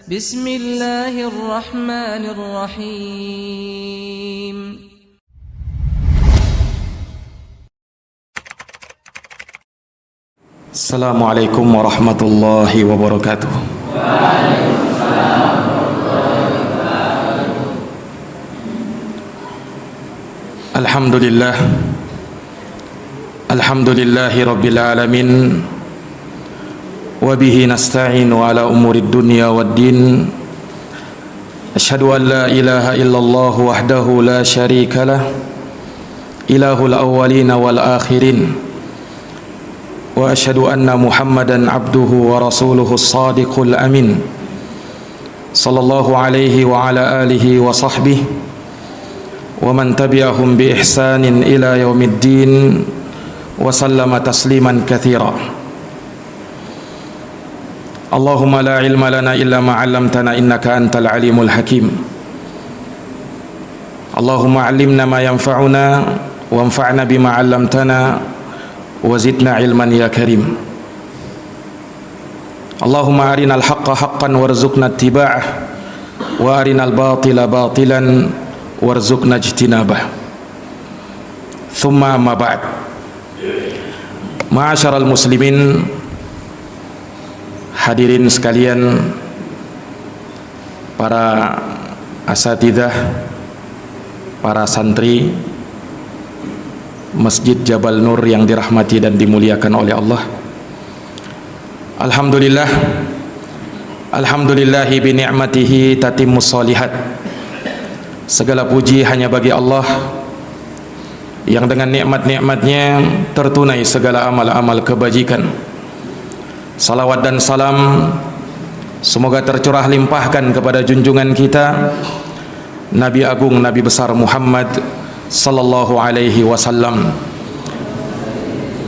Bismillahirrahmanirrahim. Assalamualaikum warahmatullahi wabarakatuh. Alhamdulillah. Alhamdulillahi rabbil alamin. Wa bihi nasta'inu ala umurid dunya waddin. Asyhadu an la ilaha illallah wahdahu la syarika lah, ilahul awwalina wal akhirin. Wa asyhadu anna Muhammadan abduhu wa rasuluhu as-sadiqul amin. Sallallahu alaihi wa ala alihi wa sahbihi wa man tabi'ahum bi ihsanin ila yaumiddin wa sallama tasliman katsira. Allahumma la ilma lana illa ma 'allamtana innaka antal alimul hakim. Allahumma 'allimna ma yanfa'una wanfa'na bima 'allamtana wa zidna ilman ya karim. Allahumma arinal haqqa haqqan warzuqna ittiba'ah wa arinal batila batilan warzuqna ijtinabah. Thumma amma ba'd. Ma'asyaral muslimin, hadirin sekalian, para asatidzah, para santri Masjid Jabal Nur yang dirahmati dan dimuliakan oleh Allah. Alhamdulillah, alhamdulillahi bi ni'matihi tatimmus shalihat. Segala puji hanya bagi Allah yang dengan nikmat-nikmatnya tertunai segala amal-amal kebajikan. Salawat dan salam semoga tercurah limpahkan kepada junjungan kita Nabi Agung, Nabi besar Muhammad sallallahu alaihi wasallam,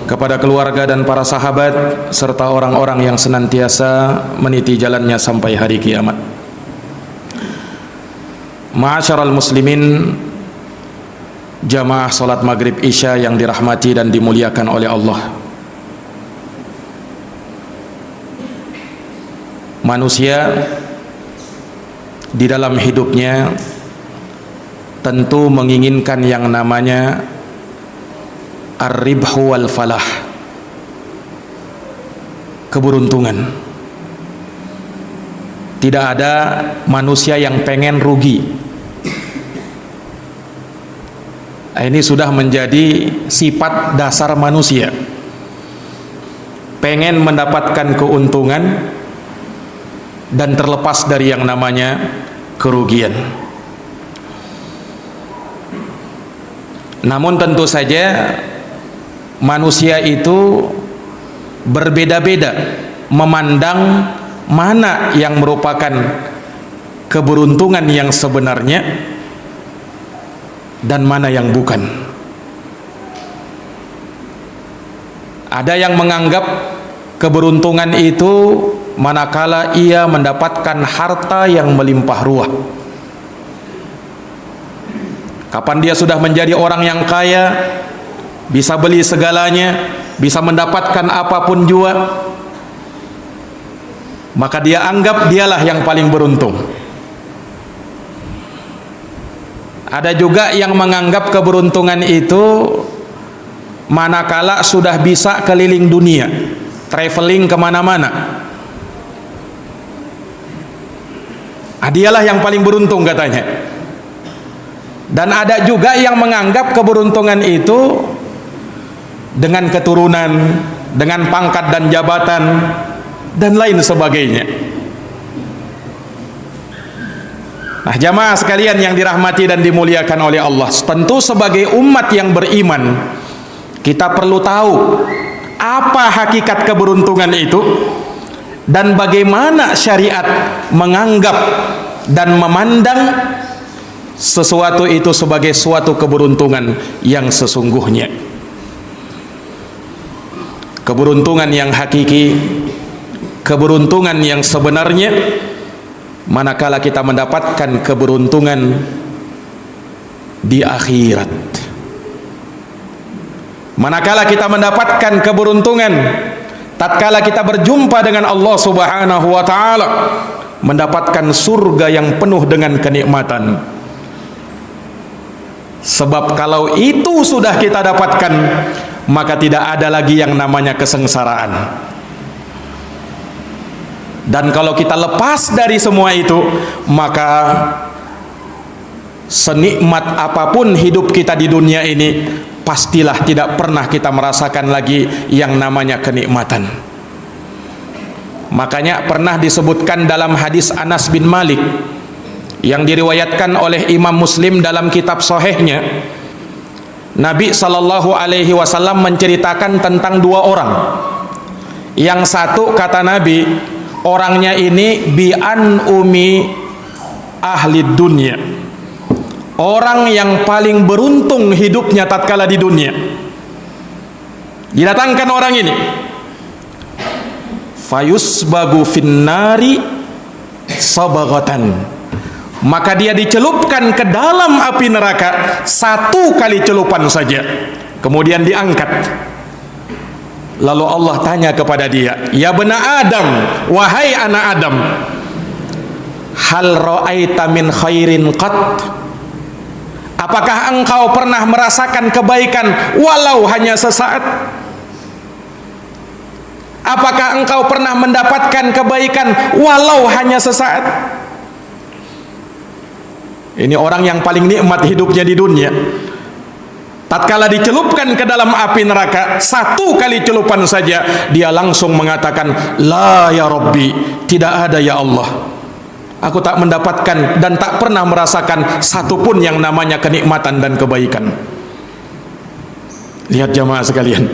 kepada keluarga dan para sahabat serta orang-orang yang senantiasa meniti jalannya sampai hari kiamat. Ma'asyaral muslimin, jamaah salat maghrib isya yang dirahmati dan dimuliakan oleh Allah. Manusia di dalam hidupnya tentu menginginkan yang namanya ar-ribhu wal falah, keberuntungan. Tidak ada manusia yang pengen rugi. Ini sudah menjadi sifat dasar manusia, pengen mendapatkan keuntungan dan terlepas dari yang namanya kerugian. Namun tentu saja manusia itu berbeda-beda memandang mana yang merupakan keberuntungan yang sebenarnya dan mana yang bukan. Ada yang menganggap keberuntungan itu manakala ia mendapatkan harta yang melimpah ruah. Kapan dia sudah menjadi orang yang kaya, bisa beli segalanya, bisa mendapatkan apapun jua, maka dia anggap dialah yang paling beruntung. Ada juga yang menganggap keberuntungan itu manakala sudah bisa keliling dunia, traveling kemana-mana. Dialah yang paling beruntung katanya. Dan ada juga yang menganggap keberuntungan itu dengan keturunan, dengan pangkat dan jabatan dan lain sebagainya. Nah, jamaah sekalian yang dirahmati dan dimuliakan oleh Allah, tentu sebagai umat yang beriman kita perlu tahu apa hakikat keberuntungan itu dan bagaimana syariat menganggap dan memandang sesuatu itu sebagai suatu keberuntungan yang sesungguhnya. Keberuntungan yang hakiki, keberuntungan yang sebenarnya, manakala kita mendapatkan keberuntungan di akhirat. Manakala kita mendapatkan keberuntungan tatkala kita berjumpa dengan Allah Subhanahu wa taala mendapatkan surga yang penuh dengan kenikmatan. Sebab kalau itu sudah kita dapatkan, maka tidak ada lagi yang namanya kesengsaraan. Dan kalau kita lepas dari semua itu, maka senikmat apapun hidup kita di dunia ini, pastilah tidak pernah kita merasakan lagi yang namanya kenikmatan. Makanya pernah disebutkan dalam hadis Anas bin Malik yang diriwayatkan oleh Imam Muslim dalam kitab Sahihnya, Nabi SAW menceritakan tentang dua orang. Yang satu, kata Nabi, orangnya ini bi'an umi ahli dunia, orang yang paling beruntung hidupnya tatkala di dunia. Didatangkan orang ini, fayusbagu finnari sabagatan, maka dia dicelupkan ke dalam api neraka 1 kali celupan saja, kemudian diangkat. Lalu Allah tanya kepada dia, ya bena Adam, wahai anak Adam, hal ra'aita min khairin qat, apakah engkau pernah merasakan kebaikan walau hanya sesaat? Apakah engkau pernah mendapatkan kebaikan walau hanya sesaat? Ini orang yang paling nikmat hidupnya di dunia. Tatkala dicelupkan ke dalam api neraka 1 kali celupan saja, dia langsung mengatakan, la ya Rabbi, tidak ada ya Allah, aku tak mendapatkan dan tak pernah merasakan satupun yang namanya kenikmatan dan kebaikan. Lihat jamaah sekalian,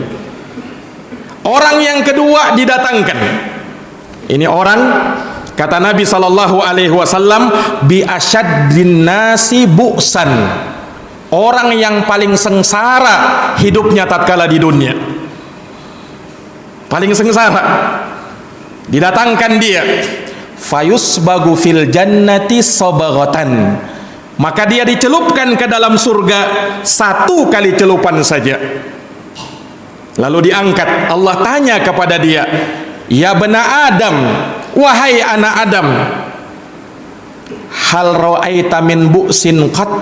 orang yang kedua didatangkan. Ini orang, kata Nabi SAW, bi asyaddin nasi bu'san, orang yang paling sengsara hidupnya tatkala di dunia, paling sengsara. Didatangkan dia, fayusbagu fil jannati sabagatan, maka dia dicelupkan ke dalam surga 1 kali celupan saja, lalu diangkat. Allah tanya kepada dia, ya bena Adam, wahai anak Adam, hal ra'aita min bu'sin qat,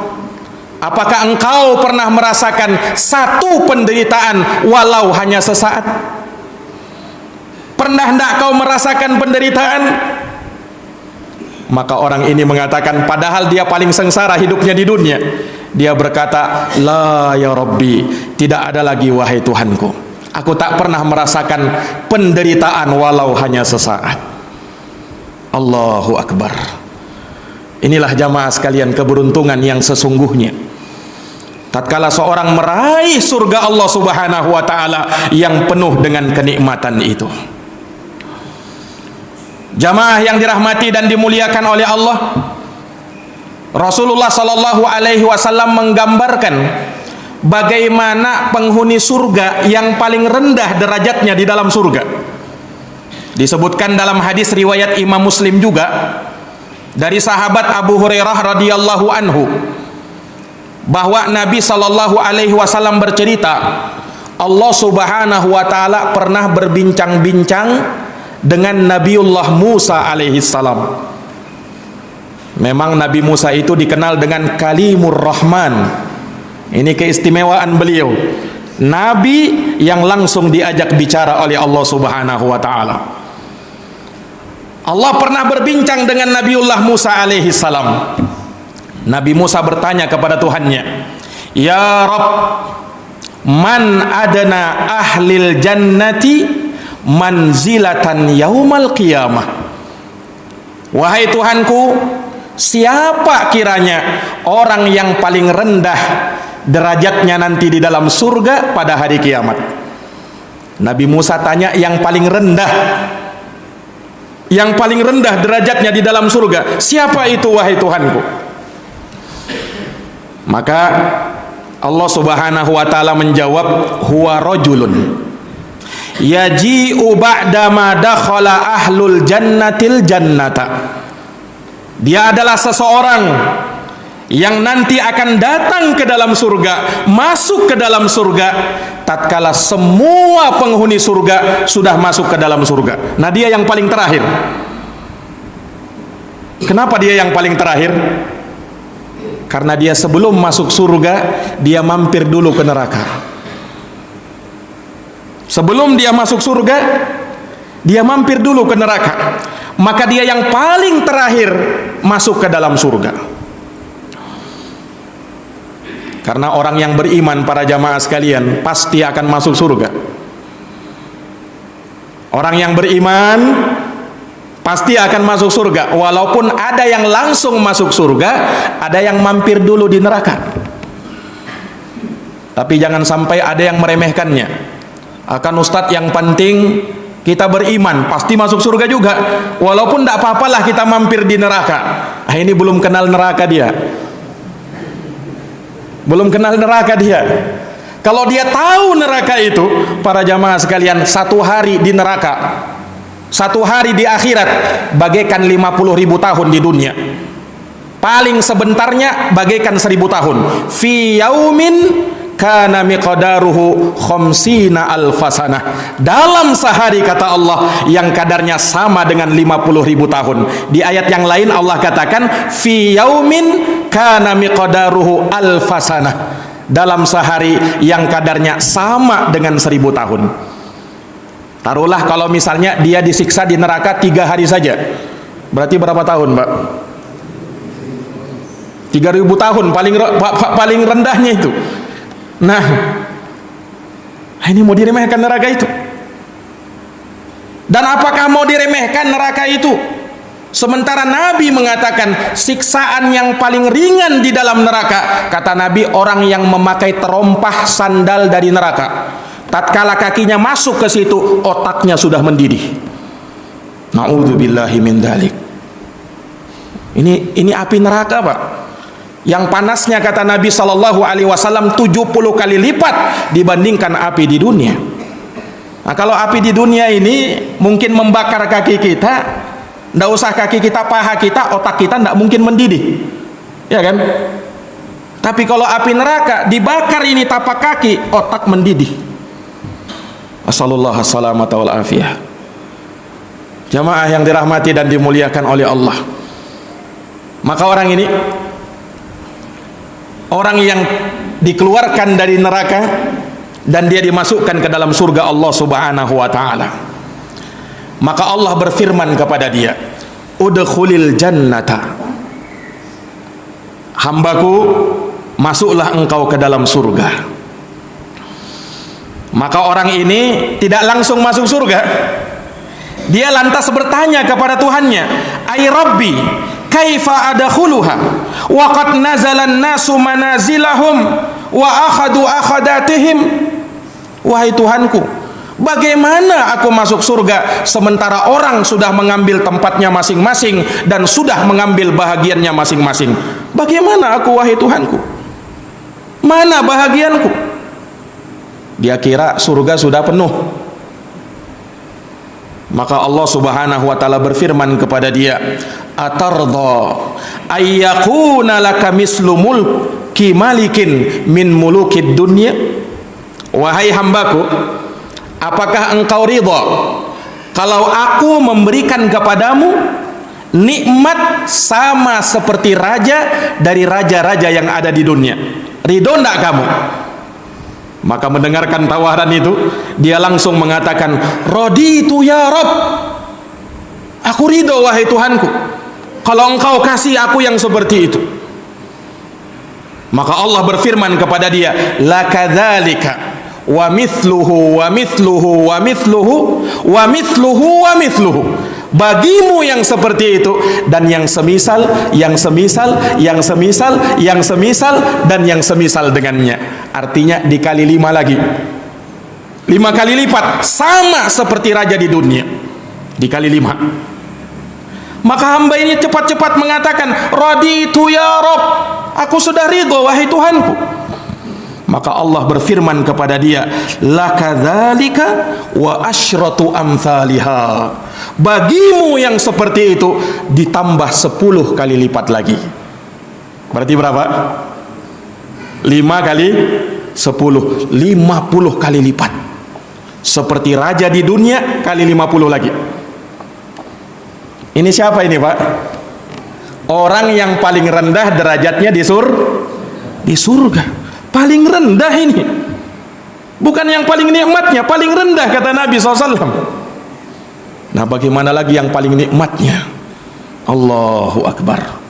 apakah engkau pernah merasakan 1 penderitaan walau hanya sesaat? Pernah hendak kau merasakan penderitaan? Maka orang ini mengatakan, padahal dia paling sengsara hidupnya di dunia, dia berkata, la ya Rabbi, tidak ada lagi wahai Tuhanku, aku tak pernah merasakan penderitaan walau hanya sesaat. Allahu Akbar. Inilah jamaah sekalian keberuntungan yang sesungguhnya, tatkala seorang meraih surga Allah Subhanahu wa taala yang penuh dengan kenikmatan itu. Jamaah yang dirahmati dan dimuliakan oleh Allah, Rasulullah sallallahu alaihi wasallam menggambarkan bagaimana penghuni surga yang paling rendah derajatnya di dalam surga. Disebutkan dalam hadis riwayat Imam Muslim juga dari sahabat Abu Hurairah radhiyallahu anhu, bahwa Nabi sallallahu alaihi wasallam bercerita, Allah Subhanahu wa taala pernah berbincang-bincang dengan Nabiullah Musa alaihi salam. Memang Nabi Musa itu dikenal dengan Kalimur Rahman. Ini keistimewaan beliau, nabi yang langsung diajak bicara oleh Allah Subhanahu wa taala. Allah pernah berbincang dengan Nabiullah Musa alaihi salam. Nabi Musa bertanya kepada Tuhannya, ya Rabb, man adana ahlil jannati manzilatan yaumal qiyamah. Wahai Tuhanku, siapa kiranya orang yang paling rendah derajatnya nanti di dalam surga pada hari kiamat? Nabi Musa tanya yang paling rendah, yang paling rendah derajatnya di dalam surga, siapa itu wahai Tuhanku? Maka Allah Subhanahu wa taala menjawab, huwa rajulun yaji'u ba'da ma dakhala ahlul jannatil jannata. Dia adalah seseorang yang nanti akan datang ke dalam surga, masuk ke dalam surga tatkala semua penghuni surga sudah masuk ke dalam surga. Nah, dia yang paling terakhir. Kenapa dia yang paling terakhir? Karena dia sebelum masuk surga, dia mampir dulu ke neraka. Sebelum dia masuk surga, dia mampir dulu ke neraka. Maka dia yang paling terakhir masuk ke dalam surga. Karena orang yang beriman, para jamaah sekalian, pasti akan masuk surga. Orang yang beriman pasti akan masuk surga. Walaupun ada yang langsung masuk surga, ada yang mampir dulu di neraka. Tapi jangan sampai ada yang meremehkannya. Akan Ustadz, yang penting kita beriman, pasti masuk surga juga. Walaupun tidak apa-apalah kita mampir di neraka. Ini belum kenal neraka dia. Belum kenal neraka dia. Kalau dia tahu neraka itu, para jamaah sekalian, satu hari di neraka, satu hari di akhirat bagaikan 50.000 tahun di dunia. Paling sebentarnya bagaikan 1000 tahun. Fi yaumin kana miqdaruhu khamsina alfasanah. Dalam sehari, kata Allah, yang kadarnya sama dengan 50.000 tahun. Di ayat yang lain Allah katakan fi yaumin kana miqdaruhu alfasanah. Dalam sehari yang kadarnya sama dengan 1000 tahun. Taruhlah kalau misalnya dia disiksa di neraka 3 hari saja, berarti berapa tahun, Pak? 3000 tahun paling rendahnya itu. Nah, ini mau diremehkan neraka itu? Dan apakah mau diremehkan neraka itu? Sementara Nabi mengatakan siksaan yang paling ringan di dalam neraka, kata Nabi, orang yang memakai terompah sandal dari neraka. Tatkala kakinya masuk ke situ, otaknya sudah mendidih. Na'udzubillahi min dzalik. Ini api neraka, Pak. Yang panasnya, kata Nabi sallallahu alaihi wasallam, 70 kali lipat dibandingkan api di dunia. Nah, kalau api di dunia ini mungkin membakar kaki kita, ndak usah kaki kita, paha kita, otak kita ndak mungkin mendidih. Ya kan? Tapi kalau api neraka dibakar ini tapak kaki, otak mendidih. Assallallahu salamata wal afiyah. Jamaah yang dirahmati dan dimuliakan oleh Allah. Maka orang ini, orang yang dikeluarkan dari neraka dan dia dimasukkan ke dalam surga Allah Subhanahu wa taala. Maka Allah berfirman kepada dia, udkhulil jannata. Hambaku, masuklah engkau ke dalam surga. Maka orang ini tidak langsung masuk surga. Dia lantas bertanya kepada Tuhannya, ay Rabbi, kaifa adkhuluha wa qad nazala an-nasu manazilahum wa akhadu akhadatihim. Wahai Tuhanku, bagaimana aku masuk surga sementara orang sudah mengambil tempatnya masing-masing dan sudah mengambil bahagiannya masing-masing? Bagaimana aku, wahai Tuhanku? Mana bahagianku? Dia kira surga sudah penuh. Maka Allah Subhanahu wa taala berfirman kepada dia, atardha ayyakuna laka mislu mulki malikin min mulukid dunya. Wahai hambaku, apakah engkau ridha kalau aku memberikan kepadamu nikmat sama seperti raja dari raja-raja yang ada di dunia? Ridho enggak kamu? Maka mendengarkan tawaran itu, dia langsung mengatakan, raditu ya Rabb, aku ridho wahai Tuhanku kalau engkau kasih aku yang seperti itu. Maka Allah berfirman kepada dia, lakadzalika wa mithluhu wa mithluhu wa mithluhu wa mithluhu wa mithluhu. Bagimu yang seperti itu dan yang semisal, yang semisal, yang semisal, yang semisal, dan yang semisal dengannya. Artinya dikali 5 lagi, 5 kali lipat, sama seperti raja di dunia, dikali 5. Maka hamba ini cepat-cepat mengatakan, raditu ya Rabb, aku sudah ridho wahai Tuhanku. Maka Allah berfirman kepada dia, lakadzalika wa asyratu amsalihha. Bagimu yang seperti itu ditambah 10 kali lipat lagi. Berarti berapa? 5 kali 10, 50 kali lipat. Seperti raja di dunia kali 50 lagi. Ini siapa ini, Pak? Orang yang paling rendah derajatnya di surga. Paling rendah ini. Bukan yang paling nikmatnya, paling rendah kata Nabi SAW. Nah, bagaimana lagi yang paling nikmatnya? Allahu Akbar.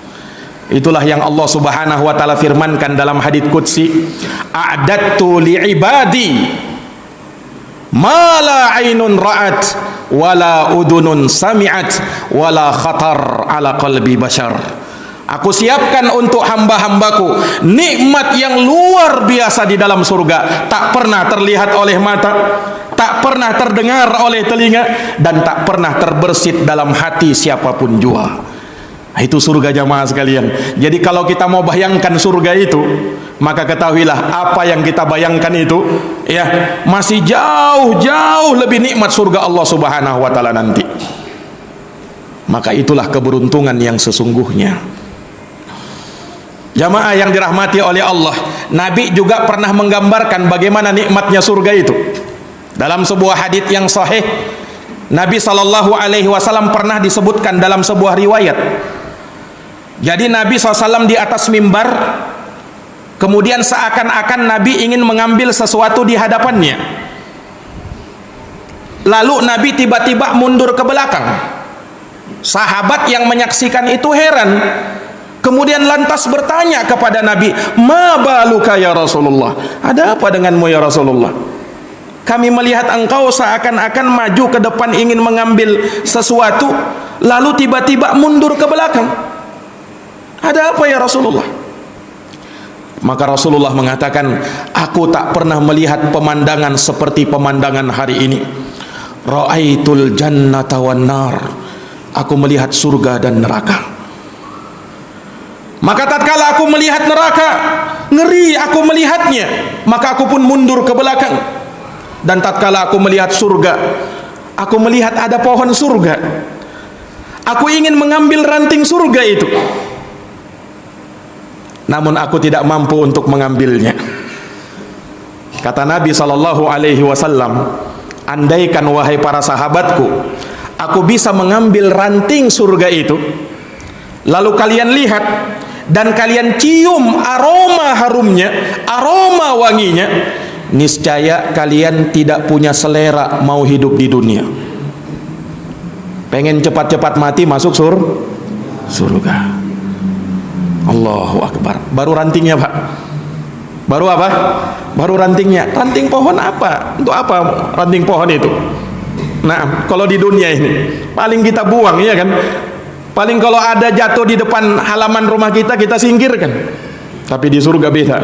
Itulah yang Allah Subhanahu wa taala firmankan dalam hadits qudsi, a'dattu li'ibadi ma la 'ainun ra'at wala udunun sami'at wala khatar ala qalbi bashar. Aku siapkan untuk hamba-hambaku nikmat yang luar biasa di dalam surga, tak pernah terlihat oleh mata, tak pernah terdengar oleh telinga, dan tak pernah terbersit dalam hati siapapun jua. Itu surga jamaah sekalian. Jadi kalau kita mau bayangkan surga itu, maka ketahuilah apa yang kita bayangkan itu ya masih jauh lebih nikmat surga Allah Subhanahu wa taala nanti. Maka itulah keberuntungan yang sesungguhnya. Jamaah yang dirahmati oleh Allah, Nabi juga pernah menggambarkan bagaimana nikmatnya surga itu. Dalam sebuah hadits yang sahih, Nabi SAW pernah disebutkan dalam sebuah riwayat. Jadi Nabi SAW di atas mimbar, kemudian seakan-akan Nabi ingin mengambil sesuatu di hadapannya. Lalu Nabi tiba-tiba mundur ke belakang. Sahabat yang menyaksikan itu heran, kemudian lantas bertanya kepada Nabi, "Ma baluka ya Rasulullah?" Ada apa denganmu ya Rasulullah? Kami melihat engkau seakan-akan maju ke depan ingin mengambil sesuatu, lalu tiba-tiba mundur ke belakang. Ada apa ya Rasulullah? Maka Rasulullah mengatakan, aku tak pernah melihat pemandangan seperti pemandangan hari ini. Ra'aitul jannata wan nar. Aku melihat surga dan neraka. Maka tatkala aku melihat neraka, ngeri aku melihatnya, maka aku pun mundur ke belakang. Dan tatkala aku melihat surga, aku melihat ada pohon surga. Aku ingin mengambil ranting surga itu, namun aku tidak mampu untuk mengambilnya. Kata Nabi SAW, andaikan wahai para sahabatku, aku bisa mengambil ranting surga itu, lalu kalian lihat dan kalian cium aroma harumnya, aroma wanginya, niscaya kalian tidak punya selera mau hidup di dunia. Pengen cepat-cepat mati masuk surga. Allahu Akbar. Baru rantingnya Pak. Baru apa? Baru rantingnya. Ranting pohon apa? Untuk apa ranting pohon itu? Nah, kalau di dunia ini paling kita buang, ya kan? Paling kalau ada jatuh di depan halaman rumah kita singkirkan. Tapi di surga beda.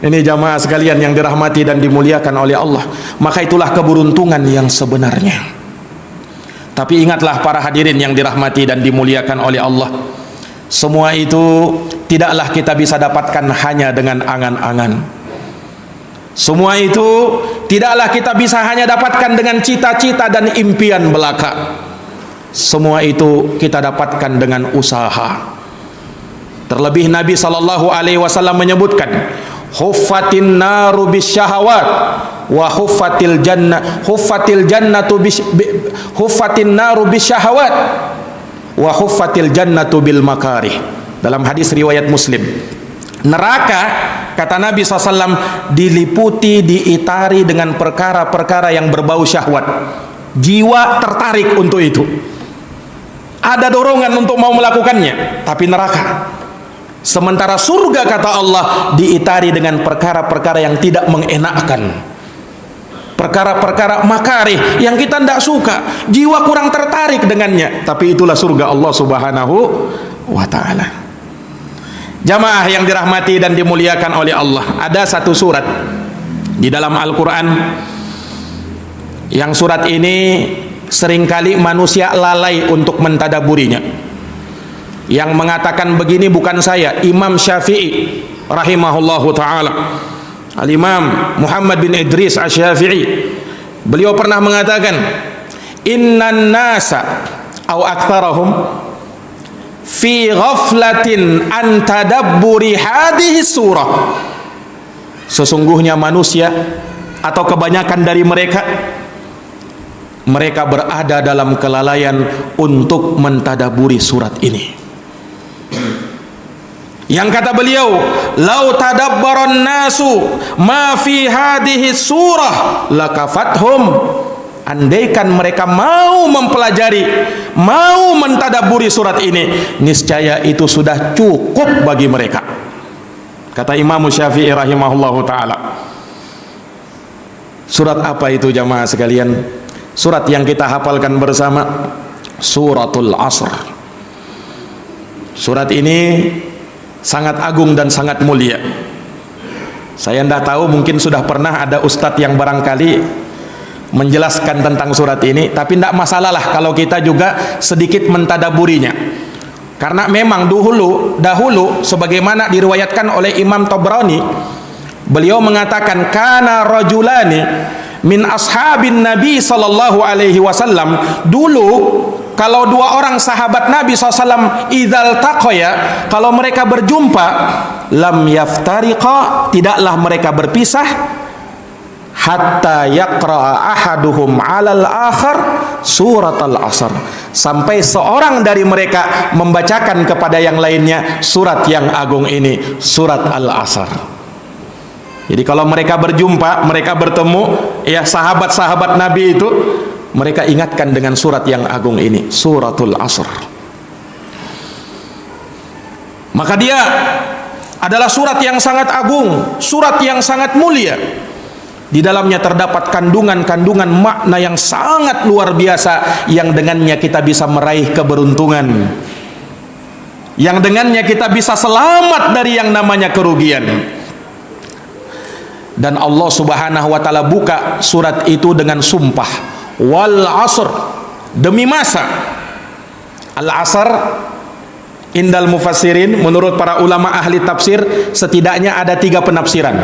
Ini jamaah sekalian yang dirahmati dan dimuliakan oleh Allah. Maka itulah keberuntungan yang sebenarnya. Tapi ingatlah para hadirin yang dirahmati dan dimuliakan oleh Allah, semua itu tidaklah kita bisa dapatkan hanya dengan angan-angan. Semua itu tidaklah kita bisa hanya dapatkan dengan cita-cita dan impian belaka. Semua itu kita dapatkan dengan usaha. Terlebih Nabi SAW menyebutkan, huffatin naru bisyahawat wa huffatil naru bisyahawat wa huffatil jannatu bil makarih. Dalam hadis riwayat Muslim, neraka kata Nabi SAW diliputi, diitari dengan perkara-perkara yang berbau syahwat. Jiwa tertarik untuk itu, ada dorongan untuk mau melakukannya. Tapi neraka, sementara surga kata Allah diitari dengan perkara-perkara yang tidak mengenakkan, perkara-perkara makarih yang kita tidak suka, jiwa kurang tertarik dengannya. Tapi itulah surga Allah Subhanahu wa ta'ala. Jamaah yang dirahmati dan dimuliakan oleh Allah, ada satu surat di dalam Al-Quran yang surat ini seringkali manusia lalai untuk mentadaburinya. Yang mengatakan begini bukan saya, Imam Syafi'i rahimahullahu ta'ala, Al-Imam Muhammad bin Idris Asy-Syafi'i. Beliau pernah mengatakan, innan nasa au aktsarahum fi ghaflatin an tadabburi hadhihi surah. Sesungguhnya manusia atau kebanyakan dari mereka mereka berada dalam kelalaian untuk mentadaburi surat ini. Yang kata beliau, lau tadabbaron nasu ma fi hadhihi surah lakafathum. Andaikan mereka mau mempelajari, mau mentadaburi surat ini, niscaya itu sudah cukup bagi mereka. Kata Imam Syafi'i rahimahullahu ta'ala. Surat apa itu jamaah sekalian? Surat yang kita hafalkan bersama, Suratul Asr. Surat ini sangat agung dan sangat mulia. Saya tidak tahu, mungkin sudah pernah ada ustadz yang barangkali menjelaskan tentang surat ini, tapi tidak masalah lah kalau kita juga sedikit mentadaburinya. Karena memang dahulu sebagaimana diriwayatkan oleh Imam Tabrani, beliau mengatakan kana rajulani min ashabin Nabi sallallahu alaihi wasallam. Dulu kalau dua orang sahabat Nabi SAW idzal taqaya, kalau mereka berjumpa, lam yaftariqa, tidaklah mereka berpisah, hatta yaqra'a ahaduhum 'alal akhar suratal asr, sampai seorang dari mereka membacakan kepada yang lainnya surat yang agung ini, surat Al-Asr. Jadi kalau mereka berjumpa, mereka bertemu, ya sahabat-sahabat Nabi itu, mereka ingatkan dengan surat yang agung ini, suratul Asr. Maka dia adalah surat yang sangat agung, surat yang sangat mulia. Di dalamnya terdapat kandungan-kandungan makna yang sangat luar biasa, yang dengannya kita bisa meraih keberuntungan, yang dengannya kita bisa selamat dari yang namanya kerugian. Dan Allah Subhanahu wa ta'ala buka surat itu dengan sumpah, wal asr, demi masa. Al asr indal mufassirin, menurut para ulama ahli tafsir setidaknya ada 3 penafsiran.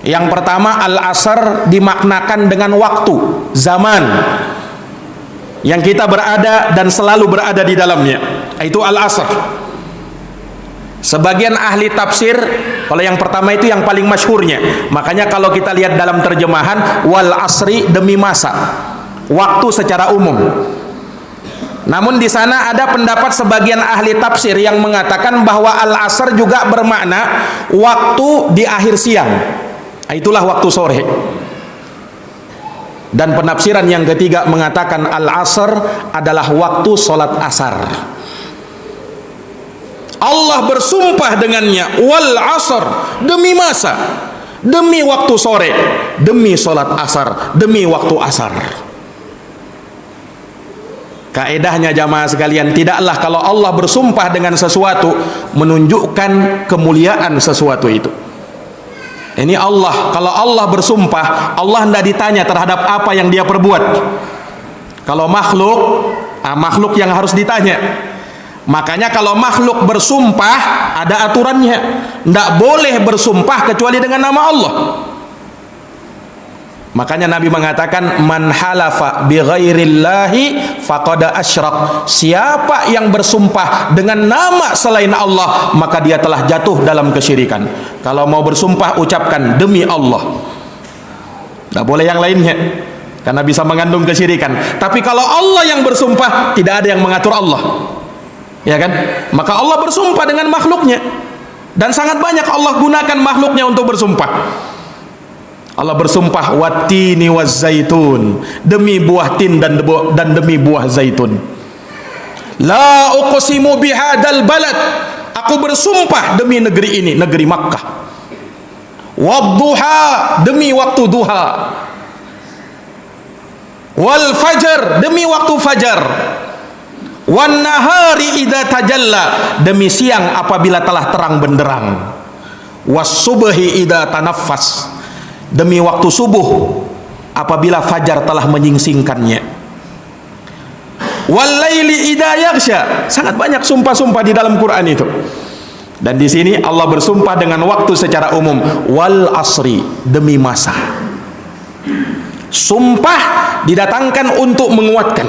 Yang pertama, al-asr dimaknakan dengan waktu, zaman yang kita berada dan selalu berada di dalamnya, itu al-asr. Sebagian ahli tafsir, kalau yang pertama itu yang paling masyhurnya, makanya kalau kita lihat dalam terjemahan, wal asri, demi masa, waktu secara umum. Namun di sana ada pendapat sebagian ahli tafsir yang mengatakan bahwa al-asr juga bermakna waktu di akhir siang, itulah waktu sore. Dan penafsiran yang ketiga mengatakan al-asr adalah waktu sholat asar. Allah bersumpah dengannya, wal asr, demi masa, demi waktu sore, demi sholat asar, demi waktu asar. Kaedahnya jamaah sekalian, tidaklah kalau Allah bersumpah dengan sesuatu menunjukkan kemuliaan sesuatu itu. Ini Allah, kalau Allah bersumpah, Allah tidak ditanya terhadap apa yang dia perbuat. Kalau makhluk, makhluk yang harus ditanya. Makanya kalau makhluk bersumpah ada aturannya, tidak boleh bersumpah kecuali dengan nama Allah. Makanya Nabi mengatakan, man halafa bi ghairillahi faqad asyrak. Siapa yang bersumpah dengan nama selain Allah, maka dia telah jatuh dalam kesyirikan. Kalau mau bersumpah, ucapkan demi Allah, tidak boleh yang lainnya, karena bisa mengandung kesyirikan. Tapi kalau Allah yang bersumpah, tidak ada yang mengatur Allah, ya kan? Maka Allah bersumpah dengan makhluknya, dan sangat banyak Allah gunakan makhluknya untuk bersumpah. Allah bersumpah wattini wazzaitun, demi buah tin dan demi buah zaitun. La uqsimu bihadzal balad, aku bersumpah demi negeri ini, negeri Makkah. Wadduha, demi waktu duha. Wal fajr, demi waktu fajar. Wan nahari idza tajalla, demi siang apabila telah terang benderang. Was subhi idza tanaffas, demi waktu subuh apabila fajar telah menyingsingkannya. Wal laili idza yaghsha, sangat banyak sumpah-sumpah di dalam Quran itu. Dan di sini Allah bersumpah dengan waktu secara umum, wal asri, demi masa. Sumpah didatangkan untuk menguatkan.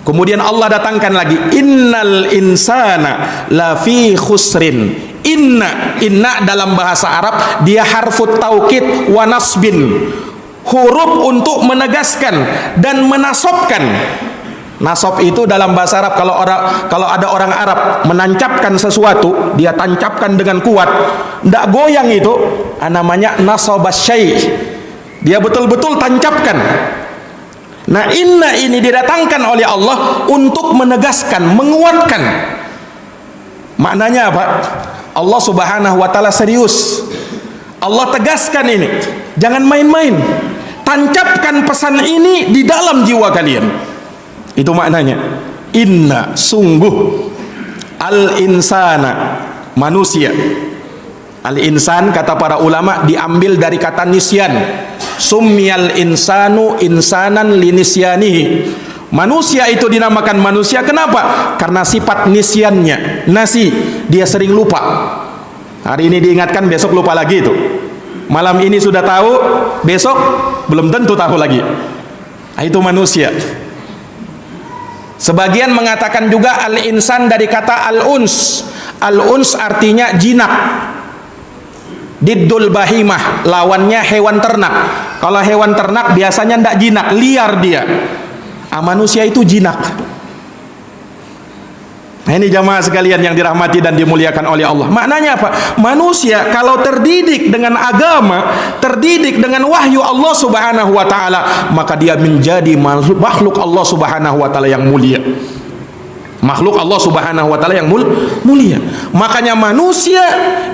Kemudian Allah datangkan lagi, innal insana lafi khusrin. Inna dalam bahasa Arab dia harfut taukid wa nasbin. huruf untuk menegaskan dan menasobkan. Nasab itu dalam bahasa Arab, kalau ada orang Arab menancapkan sesuatu, dia tancapkan dengan kuat, ndak goyang, itu namanya nasabas syai'. Dia betul-betul tancapkan. Nah, inna ini didatangkan oleh Allah untuk menegaskan, menguatkan. Maknanya apa? Allah Subhanahu wa taala serius. Allah tegaskan ini, jangan main-main. Tancapkan pesan ini di dalam jiwa kalian. Itu maknanya. Inna, sungguh, al-insana, manusia. Al-insan kata para ulama diambil dari kata nisyan. Summiyal insanu insanan linisyanihi. Manusia itu dinamakan manusia kenapa? Karena sifat nisyannya, nasi, dia sering lupa. Hari ini diingatkan, besok lupa lagi itu. Malam ini sudah tahu, besok belum tentu tahu lagi. Itu manusia. Sebagian mengatakan juga al-insan dari kata al-uns. Al-uns artinya jinak. Diddul bahimah, lawannya hewan ternak. Kalau hewan ternak biasanya ndak jinak, liar dia. Manusia itu jinak. Nah, ini jamaah sekalian yang dirahmati dan dimuliakan oleh Allah. Maknanya apa? Manusia kalau terdidik dengan agama, terdidik dengan wahyu Allah Subhanahu wa taala, maka dia menjadi makhluk Allah Subhanahu wa taala yang mulia. Makhluk Allah Subhanahu wa taala yang mulia. Makanya manusia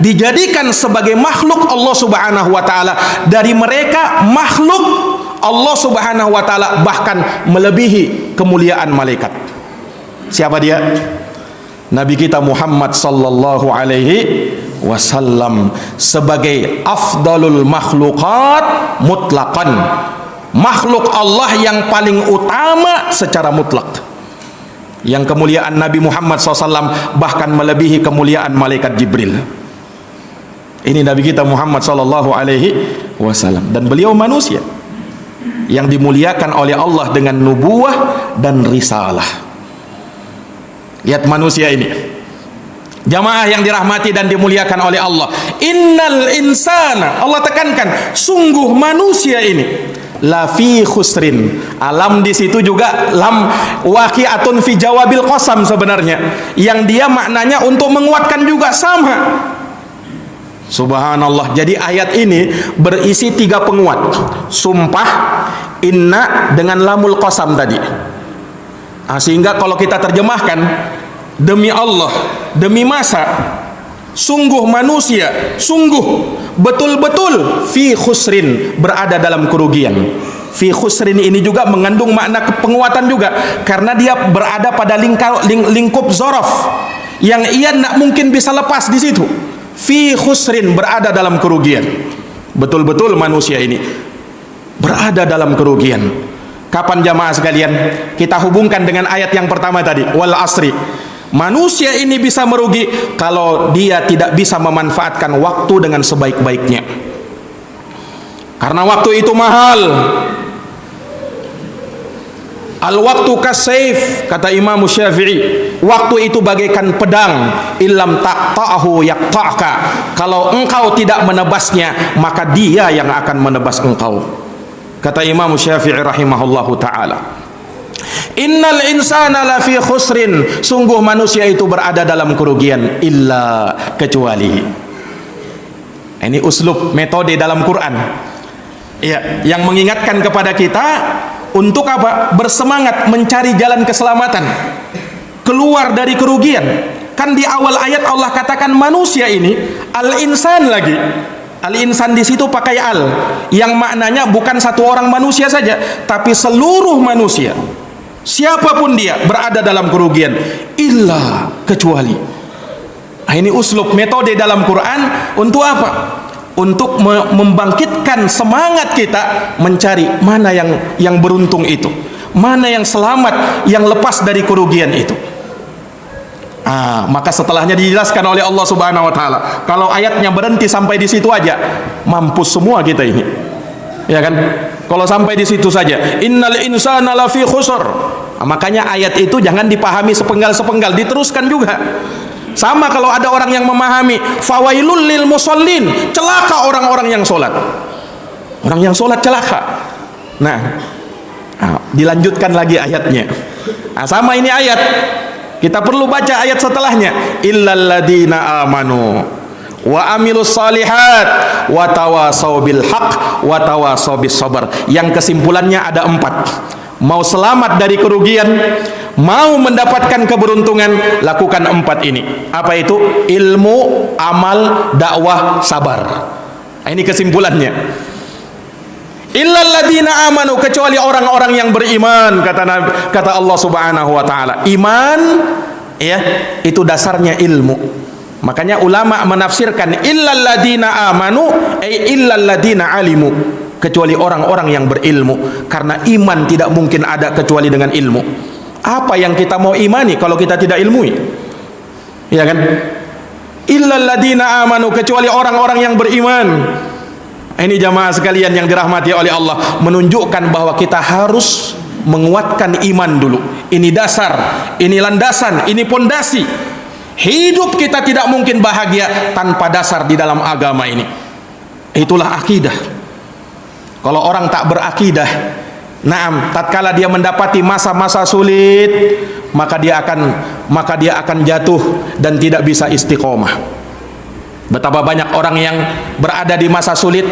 dijadikan sebagai makhluk Allah Subhanahu wa taala. Dari mereka makhluk Allah Subhanahu wa taala bahkan melebihi kemuliaan malaikat. Siapa dia? Nabi kita Muhammad sallallahu alaihi wasallam sebagai afdalul makhluqat mutlaqan. Makhluk Allah yang paling utama secara mutlak. Yang kemuliaan Nabi Muhammad SAW bahkan melebihi kemuliaan malaikat Jibril. Ini Nabi kita Muhammad sallallahu alaihi wasallam, dan beliau manusia yang dimuliakan oleh Allah dengan nubuwah dan risalah. Lihat manusia ini, jamaah yang dirahmati dan dimuliakan oleh Allah. Innal insana, Allah tekankan, sungguh manusia ini lafi khusrin. Alam di situ juga lam waqi'atun fi jawabil qasam sebenarnya, yang dia maknanya untuk menguatkan juga sama. Subhanallah. Jadi ayat ini berisi 3 penguat. Sumpah, inna dengan lamul qasam tadi. Sehingga kalau kita terjemahkan, demi Allah, demi masa, sungguh manusia, sungguh, betul-betul fi khusrin, berada dalam kerugian. Fi khusrin ini juga mengandung makna penguatan juga, karena dia berada pada lingkup zorof yang ia tidak mungkin bisa lepas di situ. Fi khusrin, berada dalam kerugian. Betul-betul manusia ini berada dalam kerugian. Kapan jamaah sekalian kita hubungkan dengan ayat yang pertama tadi, wal asri. Manusia ini bisa merugi kalau dia tidak bisa memanfaatkan waktu dengan sebaik-baiknya. Karena waktu itu mahal. Al-waktu kasayf, kata Imam Syafi'i. Waktu itu bagaikan pedang, illam taqta'ahu yaqta'ka. Kalau engkau tidak menebasnya, maka dia yang akan menebas engkau. Kata Imam Syafi'i rahimahullahu ta'ala, innal insana lafi khusrin, sungguh manusia itu berada dalam kerugian, illa, kecuali. Ini uslub, metode dalam Quran ya, yang mengingatkan kepada kita untuk apa? Bersemangat mencari jalan keselamatan, keluar dari kerugian. Kan di awal ayat Allah katakan manusia ini al-insan lagi. Al-insan di situ pakai al, yang maknanya bukan satu orang manusia saja, tapi seluruh manusia. Siapapun dia berada dalam kerugian, illa, kecuali. Nah, ini uslub, metode dalam Quran untuk apa? Untuk membangkitkan semangat kita mencari mana yang beruntung itu, mana yang selamat, yang lepas dari kerugian itu. Maka setelahnya dijelaskan oleh Allah Subhanahu wa taala. Kalau ayatnya berhenti sampai di situ aja, mampus semua kita ini. Ya kan? Kalau sampai di situ saja, innal insana lafi khusr. Makanya ayat itu jangan dipahami sepenggal-sepenggal, diteruskan juga. Sama kalau ada orang yang memahami fawailul lil musallin, celaka orang-orang yang sholat. Orang yang sholat celaka. Nah, dilanjutkan lagi ayatnya. Sama ini ayat. Kita perlu baca ayat setelahnya. Illal ladina amanu wa amilus salihat wa tawasaw bil haq wa tawasaw bis sabar. Yang kesimpulannya ada 4. Mau selamat dari kerugian, mau mendapatkan keberuntungan, lakukan 4 ini. Apa itu? Ilmu, amal, dakwah, sabar. Ini kesimpulannya. Illal ladina amanu, kecuali orang-orang yang beriman, kata Allah Subhanahu wa taala. Iman ya, itu dasarnya ilmu. Makanya ulama menafsirkan illal ladina amanu illal ladina alimu, kecuali orang-orang yang berilmu, karena iman tidak mungkin ada kecuali dengan ilmu. Apa yang kita mau imani kalau kita tidak ilmui? Ya kan? Illal ladina amanu, kecuali orang-orang yang beriman. Ini jamaah sekalian yang dirahmati oleh Allah, menunjukkan bahwa kita harus menguatkan iman dulu. Ini dasar, ini landasan, ini pondasi. Hidup kita tidak mungkin bahagia tanpa dasar di dalam agama ini. Itulah akidah. Kalau orang tak berakidah, tatkala dia mendapati masa-masa sulit, maka dia akan jatuh dan tidak bisa istiqomah. Betapa banyak orang yang berada di masa sulit,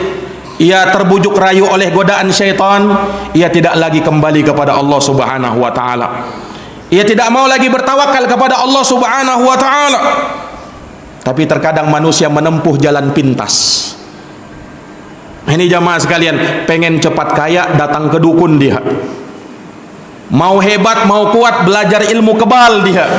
ia terbujuk rayu oleh godaan syaitan, ia tidak lagi kembali kepada Allah Subhanahu wa taala. Ia tidak mau lagi bertawakal kepada Allah Subhanahu wa taala. Tapi terkadang manusia menempuh jalan pintas. Ini jamaah sekalian, pengen cepat kaya datang ke dukun dia. Mau hebat, mau kuat, belajar ilmu kebal dia.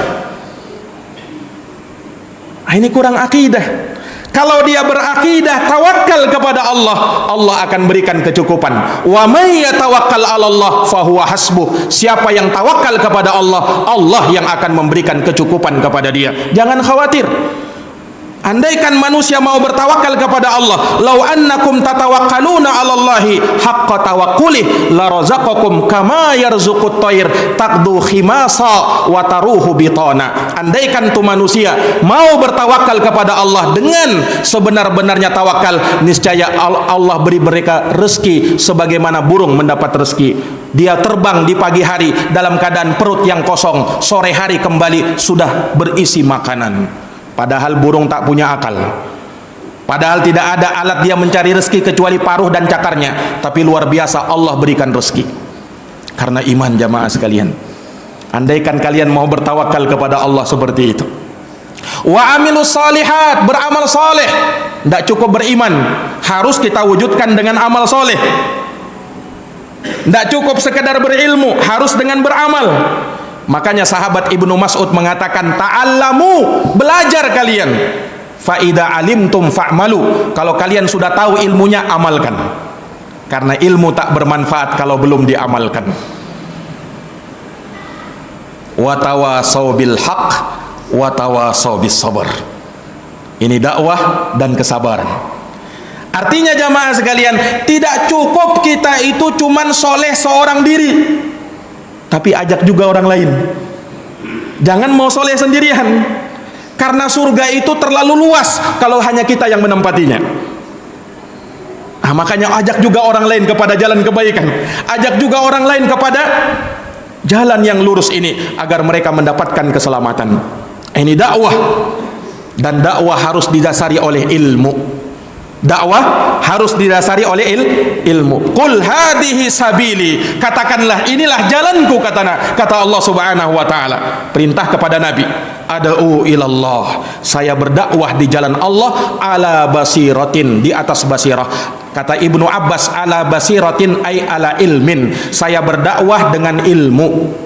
Ini kurang akidah. Kalau dia berakidah, tawakal kepada Allah, Allah akan berikan kecukupan. Wa may yatawakkal 'ala Allah fahuwa hasbuh. Siapa yang tawakal kepada Allah, Allah yang akan memberikan kecukupan kepada dia. Jangan khawatir. Andaikan manusia mau bertawakal kepada Allah, lau annakum tatawakkaluna 'ala Allahi haqqa tawakkulih la razaqakum kama yarzuqut thair taqdu khimasa wa taruhu bitana. Andaikan tu manusia mau bertawakal kepada Allah dengan sebenar-benarnya tawakal, niscaya Allah beri mereka rezeki sebagaimana burung mendapat rezeki. Dia terbang di pagi hari dalam keadaan perut yang kosong, sore hari kembali sudah berisi makanan. Padahal burung tak punya akal. Padahal tidak ada alat dia mencari rezeki kecuali paruh dan cakarnya. Tapi luar biasa Allah berikan rezeki. Karena iman jamaah sekalian. Andaikan kalian mau bertawakal kepada Allah seperti itu. Wa amilus salihat, beramal soleh. Tidak cukup beriman, harus kita wujudkan dengan amal soleh. Tidak cukup sekedar berilmu, harus dengan beramal. Makanya sahabat Ibnu Mas'ud mengatakan, ta'allamu, belajar kalian. Fa idza alimtum fa'malu. Kalau kalian sudah tahu ilmunya, amalkan. Karena ilmu tak bermanfaat kalau belum diamalkan. Wa tawasaw bil haqq wa tawasaw bis sabr. Ini dakwah dan kesabaran. Artinya jamaah sekalian, tidak cukup kita itu cuman soleh seorang diri, tapi ajak juga orang lain. Jangan mau soleh sendirian, karena surga itu terlalu luas kalau hanya kita yang menempatinya. Makanya ajak juga orang lain kepada jalan kebaikan, ajak juga orang lain kepada jalan yang lurus ini, agar mereka mendapatkan keselamatan. Ini dakwah, dan dakwah harus didasari oleh ilmu. Dakwah harus didasari oleh ilmu. Qul hadhihi sabili, katakanlah inilah jalanku, kata Allah Subhanahu wa taala. Perintah kepada Nabi, ad'u ilallah, saya berdakwah di jalan Allah ala basiratin, di atas basirah. Kata Ibnu Abbas, ala basiratin ay ala ilmin, saya berdakwah dengan ilmu.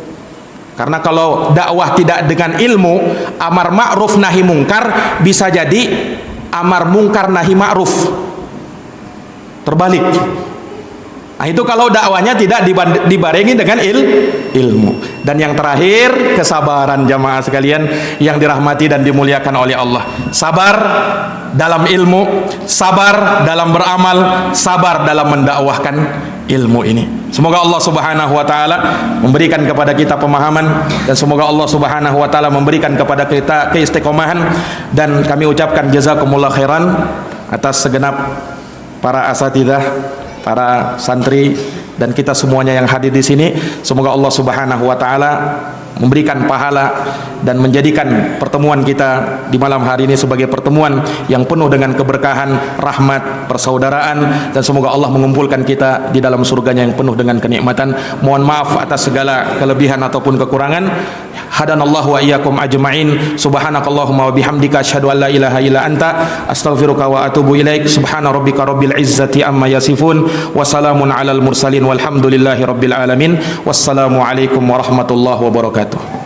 Karena kalau dakwah tidak dengan ilmu, amar ma'ruf nahi mungkar, bisa jadi amar mungkar nahi ma'ruf, terbalik. Itu kalau dakwanya tidak dibarengi dengan ilmu. Dan yang terakhir, kesabaran jamaah sekalian yang dirahmati dan dimuliakan oleh Allah. Sabar dalam ilmu, sabar dalam beramal, sabar dalam mendakwahkan ilmu ini. Semoga Allah Subhanahu wa taala memberikan kepada kita pemahaman, dan semoga Allah Subhanahu wa taala memberikan kepada kita keistiqomahan. Dan kami ucapkan jazakumullah khairan atas segenap para asatidzah para santri dan kita semuanya yang hadir di sini. Semoga Allah Subhanahu wa taala memberikan pahala dan menjadikan pertemuan kita di malam hari ini sebagai pertemuan yang penuh dengan keberkahan, rahmat, persaudaraan, dan semoga Allah mengumpulkan kita di dalam surganya yang penuh dengan kenikmatan. Mohon maaf atas segala kelebihan ataupun kekurangan. Hadanallahu wa iyyakum ajma'in. Subhanakallahumma wa bihamdika asyhadu an la ilaha illa anta astaghfiruka wa atubu ilaik. Subhana rabbika rabbil izzati amma yasifun wa salamun alal mursalin walhamdulillahi rabbil alamin. Wassalamu alaikum warahmatullahi wabarakatuh.